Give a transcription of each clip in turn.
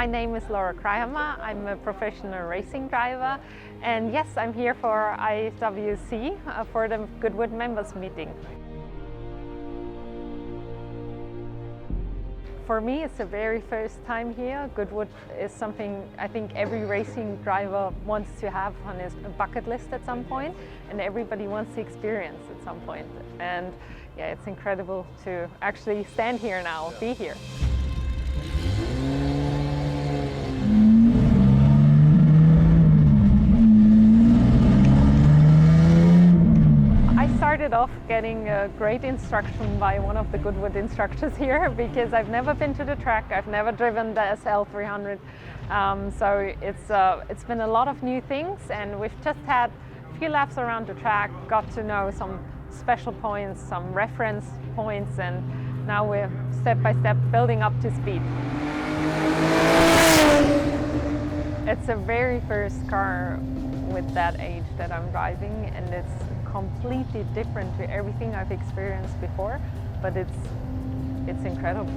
My name is Laura Kraihamer. I'm a professional racing driver, and yes, I'm here for IWC for the Goodwood Members Meeting. For me, it's the very first time here. Goodwood is something I think every racing driver wants to have on his bucket list at some point, and everybody wants to experience at some point. And yeah, it's incredible to actually stand here now, be here. I started off getting great instruction by one of the Goodwood instructors here because I've never been to the track, I've never driven the SL300, so it's been a lot of new things, and we've just had a few laps around the track, got to know some special points, some reference points, and now we're step by step building up to speed. It's the very first car with that age that I'm driving, and it's completely different to everything I've experienced before, but it's incredible.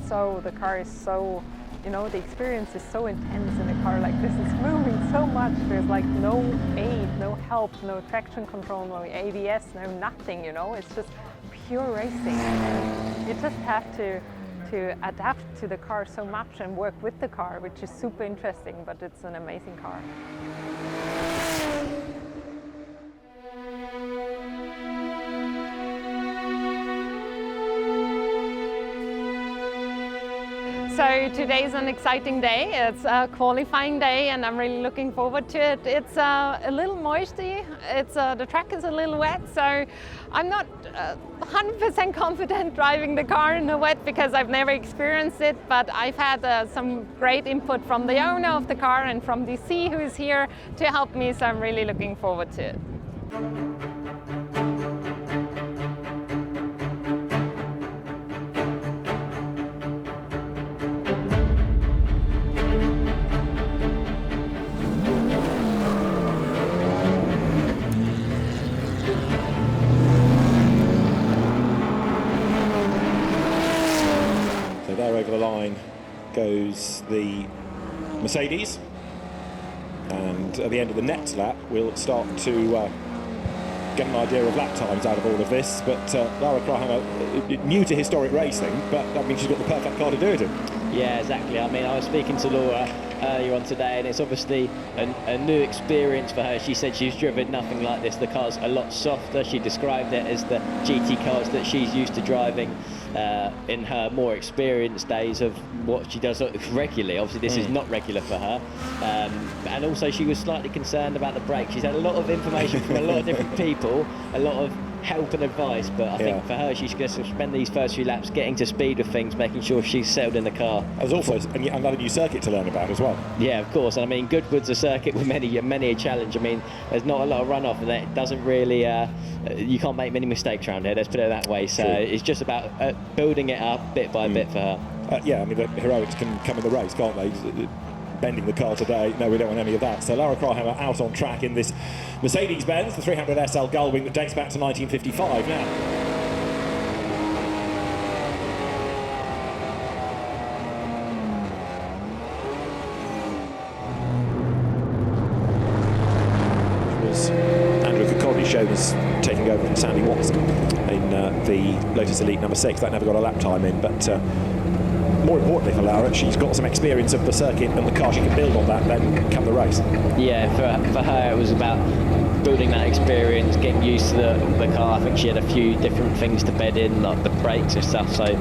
So the car is so, the experience is so intense in a car like this. It's moving so much. There's like no aid, no help, no traction control, no ABS, no nothing, It's just pure racing. And you just have to adapt to the car so much and work with the car, which is super interesting, but it's an amazing car. So today's an exciting day. It's a qualifying day, and I'm really looking forward to it. It's a little moisty. The track is a little wet, so I'm not 100% confident driving the car in the wet because I've never experienced it. But I've had some great input from the owner of the car and from DC, who is here to help me. So I'm really looking forward to it. There over the line goes the Mercedes, and at the end of the next lap we'll start to get an idea of lap times out of all of this. But Laura Kraihamer, new to historic racing, but I mean she's got the perfect car to do it in. Yeah, exactly. I mean, I was speaking to Laura earlier on today, and it's obviously a new experience for her. She said she's driven nothing like this. The car's a lot softer. She described it as the GT cars that she's used to driving in her more experienced days of what she does regularly. Obviously, this is not regular for her. And also, she was slightly concerned about the brakes. She's had a lot of information from a lot of different people, a lot of help and advice, but I think for her she's going to spend these first few laps getting to speed with things, making sure she's settled in the car. There's also another new circuit to learn about as well. Yeah, of course. And I mean, Goodwood's a circuit with many a challenge. I mean, there's not a lot of runoff, and it doesn't really you can't make many mistakes around here, let's put it that way. So it's just about building it up bit by bit for her. Yeah, I mean, the heroics can come in the race, can't they? Bending the car today, no, we don't want any of that. So Laura Kraihamer out on track in this Mercedes-Benz, the 300 SL Gullwing that dates back to 1955 now. Show was taking over from Sandy Watson in the Lotus Elite number 6. That never got a lap time in, but more importantly for Laura, she's got some experience of the circuit and the car. She can build on that then come the race. Yeah, for her it was about building that experience, getting used to the car. I think she had a few different things to bed in, like the brakes and stuff, so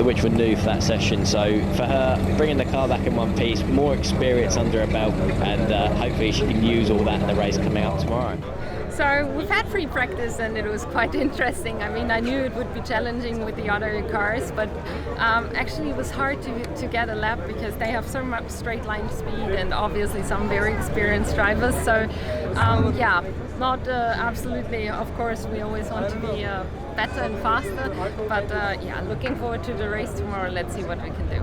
which were new for that session. So for her, bringing the car back in one piece, more experience under her belt, and hopefully she can use all that in the race coming up tomorrow. So we've had free practice, and it was quite interesting. I mean, I knew it would be challenging with the other cars, but actually it was hard to get a lap because they have so much straight line speed and obviously some very experienced drivers. So yeah, not absolutely, of course, we always want to be better and faster, but yeah, looking forward to the race tomorrow. Let's see what we can do.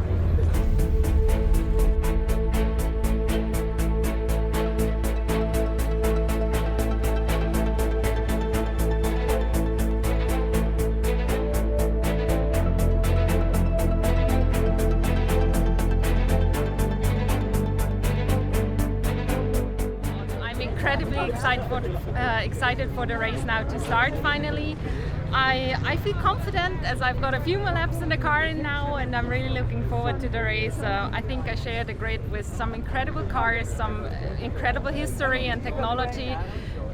incredibly excited for the race now to start finally. I feel confident as I've got a few more laps in the car now, and I'm really looking forward to the race. I think I share the grid with some incredible cars, some incredible history and technology,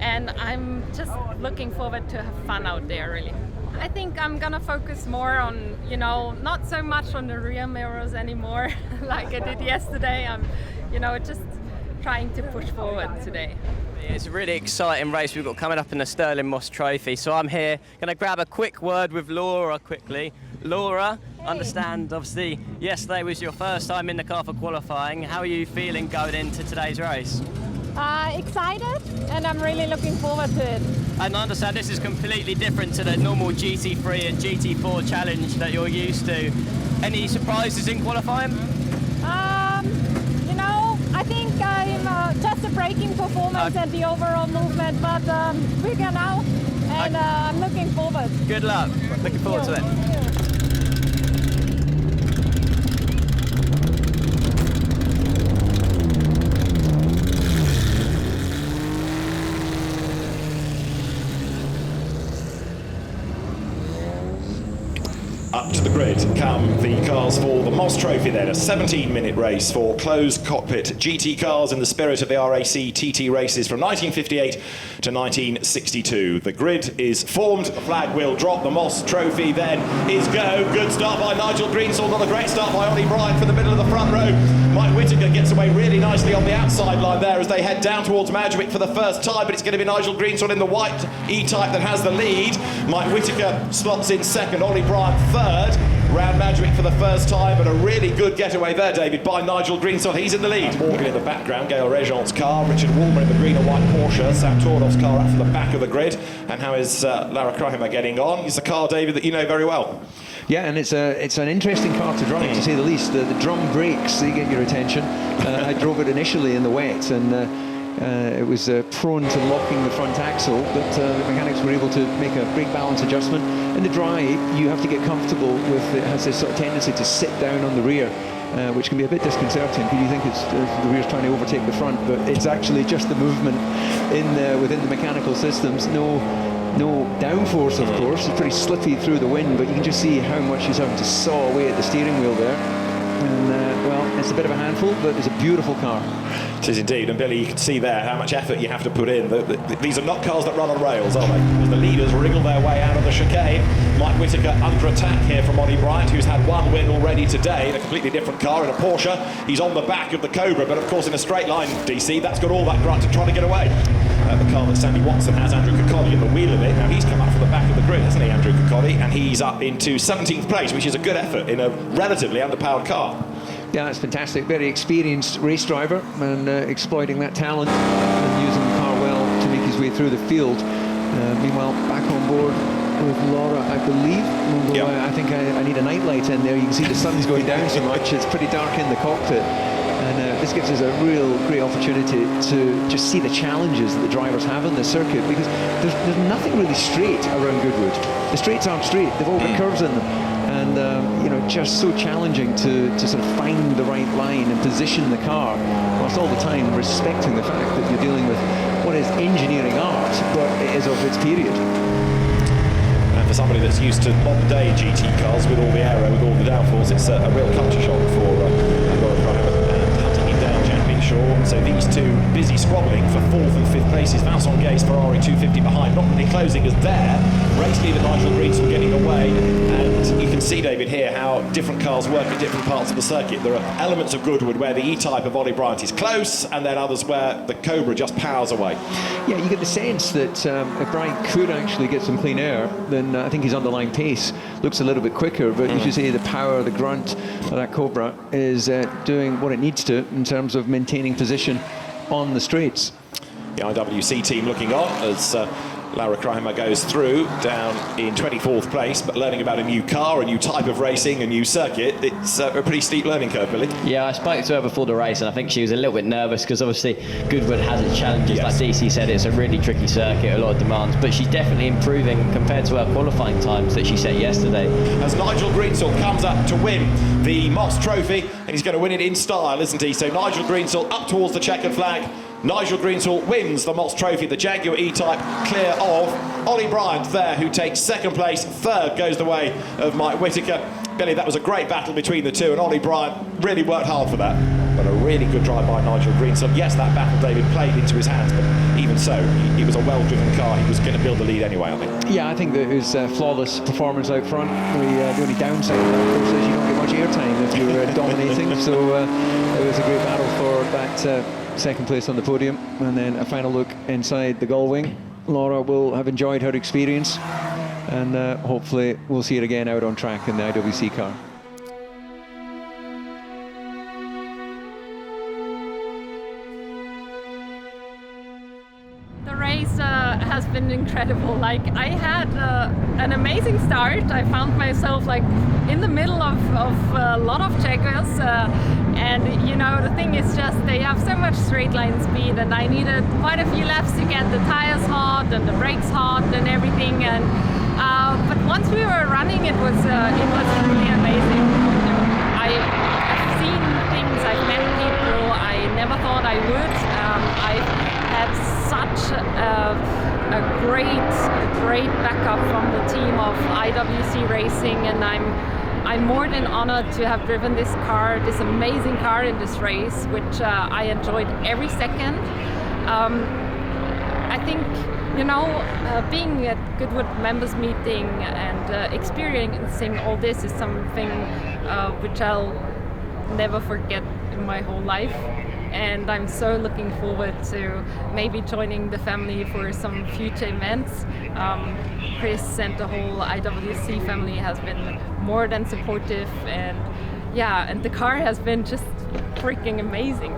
and I'm just looking forward to have fun out there, really. I think I'm gonna focus more on, not so much on the rear mirrors anymore like I did yesterday. I'm, just trying to push forward today. It's a really exciting race we've got coming up in the Stirling Moss Trophy. So I'm here, going to grab a quick word with Laura quickly. Laura, understand obviously yesterday was your first time in the car for qualifying. How are you feeling going into today's race? Excited, and I'm really looking forward to it. And I understand this is completely different to the normal GT3 and GT4 challenge that you're used to. Any surprises in qualifying? I think I'm just a braking performance and the overall movement, but we're here now, and I'm looking forward. Good luck. Looking forward to it. Up to the grid come the cars for the Moss Trophy then, a 17-minute race for closed cockpit GT cars in the spirit of the RAC TT races from 1958 to 1962. The grid is formed, the flag will drop, the Moss Trophy then is go. Good start by Nigel Greensall, not a great start by Ollie Bryant for the middle of the front row. Mike Whittaker gets away really nicely on the outside line there as they head down towards Madgewick for the first time, but it's going to be Nigel Greensall in the white E-Type that has the lead. Mike Whittaker slots in second, Ollie Bryant third. Round Madgewick for the first time, but a really good getaway there, David, by Nigel Greensall. He's in the lead. Morgan in the background, Gail Regent's car, Richard Walmer in the green and white Porsche, Sam Tordoff's car up from the back of the grid. And how is Laura Kraihamer getting on? It's a car, David, that you know very well. Yeah, and it's an interesting car to drive, to say the least. The drum brakes, they get your attention. I drove it initially in the wet, and it was prone to locking the front axle, but the mechanics were able to make a brake balance adjustment. In the dry, you have to get comfortable with it. Has this sort of tendency to sit down on the rear, which can be a bit disconcerting because you think it's the rear's trying to overtake the front, but it's actually just the movement within the mechanical systems. No downforce, of course. It's pretty slippy through the wind, but you can just see how much she's having to saw away at the steering wheel there. And well, it's a bit of a handful, but it's a beautiful car. It is indeed, and Billy, you can see there how much effort you have to put in. These are not cars that run on rails, are they? As the leaders wriggle their way out of the chicane. Mike Whittaker under attack here from Ollie Bryant, who's had one win already today in a completely different car, in a Porsche. He's on the back of the Cobra, but of course in a straight line, DC, that's got all that grunt to try to get away. The car that Sandy Watson has, Andrew Kokoli, in the wheel of it. Now he's come up from the back of the grid, hasn't he, Andrew Kokoli? And he's up into 17th place, which is a good effort in a relatively underpowered car. Yeah, that's fantastic. Very experienced race driver, and exploiting that talent and using the car well to make his way through the field. Meanwhile, back on board with Laura, I believe. Although I think I need a nightlight in there. You can see the sun's going down so much. It's pretty dark in the cockpit. And this gives us a real great opportunity to just see the challenges that the drivers have in the circuit, because there's nothing really straight around Goodwood. The straights aren't straight. They've all got curves in them. And just so challenging to sort of find the right line and position the car, whilst all the time respecting the fact that you're dealing with what is engineering art, but it is of its period. And for somebody that's used to modern day GT cars with all the aero, with all the downforce, it's a real culture shock for Laura Kraihamer and hunting him down, Jack Binshaw. So these two busy squabbling for 4th and 5th places. Vincent Gay's Ferrari 250 behind, not really closing as there. Race leader Nigel Greensall getting away, and you can see, David, here how different cars work at different parts of the circuit. There are elements of Goodwood where the E-Type of Ollie Bryant is close, and then others where the Cobra just powers away. Yeah, you get the sense that if Bryant could actually get some clean air, then I think his underlying pace looks a little bit quicker, but you should say the power, the grunt of that Cobra is doing what it needs to in terms of maintaining position on the straights. The IWC team looking on as Laura Kraihamer goes through, down in 24th place, but learning about a new car, a new type of racing, a new circuit. It's a pretty steep learning curve, Billy. Yeah, I spoke to her before the race, and I think she was a little bit nervous because obviously Goodwood has its challenges. Like DC said, it's a really tricky circuit, a lot of demands, but she's definitely improving compared to her qualifying times that she set yesterday. As Nigel Greensall comes up to win the Moss Trophy, and he's going to win it in style, isn't he? So Nigel Greensall up towards the checkered flag, Nigel Greensall wins the Moss Trophy, the Jaguar E-Type, clear of Ollie Bryant there, who takes second place. Third goes the way of Mike Whittaker. Billy, that was a great battle between the two, and Ollie Bryant really worked hard for that. But a really good drive by Nigel Greensall. Yes, that battle, David, played into his hands, but even so, it was a well-driven car. He was going to build the lead anyway, I think. Yeah, I think that it was a flawless performance out front. The only downside of that, of course, is you don't get much airtime if you're dominating. So it was a great battle for that second place on the podium. And then a final look inside the Gullwing. Laura will have enjoyed her experience, and hopefully we'll see it again out on track in the IWC car. The race has been incredible. Like, I had an amazing start. I found myself like in the middle of a lot of Jaguars, and you know, the thing is just they have so much straight line speed, and I needed quite a few laps to get the tires hot and the brakes hot and everything. And but once we were running, it was really amazing. I've seen things, I've met people I never thought I would. I've had such a great backup from the team of IWC Racing, and I'm more than honored to have driven this car, this amazing car in this race, which I enjoyed every second. I think, you know, being at Goodwood Members Meeting and experiencing all this is something which I'll never forget in my whole life. And I'm so looking forward to maybe joining the family for some future events. Chris and the whole IWC family has been more than supportive, and yeah, and the car has been just freaking amazing.